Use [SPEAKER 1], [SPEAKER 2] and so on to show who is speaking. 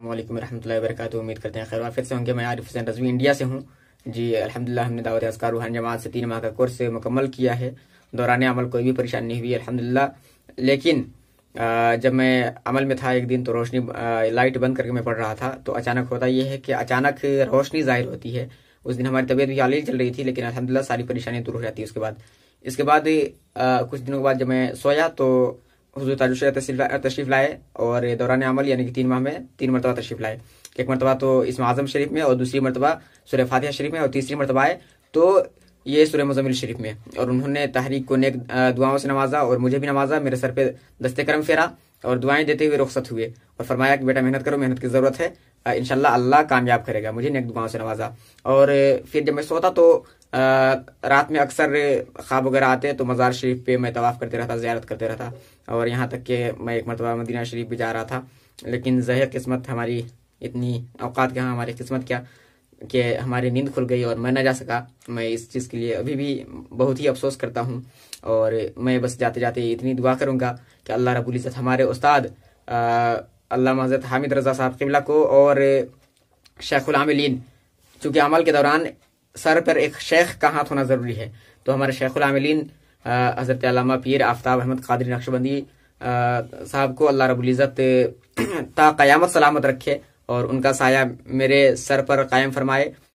[SPEAKER 1] السلام علیکم ورحمۃ اللہ وبرکاتہ. امید کرتے ہیں خیر وافیت سے ہوں گے. میں عارف حسین رضوی انڈیا سے ہوں جی. الحمدللہ ہم نے دعوت اذکار روحانی جماعت سے 3 ماہ کا کورس مکمل کیا ہے. دوران عمل کوئی بھی پریشانی نہیں ہوئی الحمدللہ. لیکن جب میں عمل میں تھا ایک دن تو روشنی لائٹ بند کر کے میں پڑھ رہا تھا تو اچانک ہوتا یہ ہے کہ اچانک روشنی ظاہر ہوتی ہے. اس دن ہماری طبیعت بھی عالی چل رہی تھی لیکن الحمدللہ ساری پریشانی دور ہو جاتی ہے. اس کے بعد کچھ دنوں کے بعد جب میں سویا تو حضور تاج الشریعہ تشریف لائے اور دوران عمل یعنی کہ 3 ماہ میں 3 مرتبہ تشریف لائے. ایک مرتبہ تو اسم اعظم شریف میں اور دوسری مرتبہ سورہ فاتحہ شریف میں اور تیسری مرتبہ آئے تو یہ سورہ مزمل شریف میں. اور انہوں نے تحریک کو نیک دعاؤں سے نوازا اور مجھے بھی نوازا. میرے سر پہ دست کرم پھیرا اور دعائیں دیتے ہوئے رخصت ہوئے اور فرمایا کہ بیٹا محنت کرو, محنت کی ضرورت ہے, انشاءاللہ اللہ کامیاب کرے گا. مجھے نیک دعاؤں سے نوازا. اور پھر جب میں سوتا تو رات میں اکثر خواب وغیرہ آتے تو مزار شریف پہ میں طواف کرتے رہتا, زیارت کرتے رہتا. اور یہاں تک کہ میں ایک مرتبہ مدینہ شریف بھی جا رہا تھا. لیکن ظاہر قسمت ہماری اتنی اوقات کے ہاں ہماری قسمت کیا کہ ہماری نیند کھل گئی اور میں نہ جا سکا. میں اس چیز کے لیے ابھی بھی بہت ہی افسوس کرتا ہوں. اور میں بس جاتے جاتے اتنی دعا کروں گا کہ اللہ رب العزت ہمارے استاد علامہ حضرت حامد رضا صاحب قبلہ کو اور شیخ العاملین, چونکہ عمل کے دوران سر پر ایک شیخ کا ہاتھ ہونا ضروری ہے, تو ہمارے شیخ العاملین حضرت علامہ پیر آفتاب احمد قادری نقشبندی صاحب کو اللہ رب العزت تا قیامت سلامت رکھے اور ان کا سایہ میرے سر پر قائم فرمائے.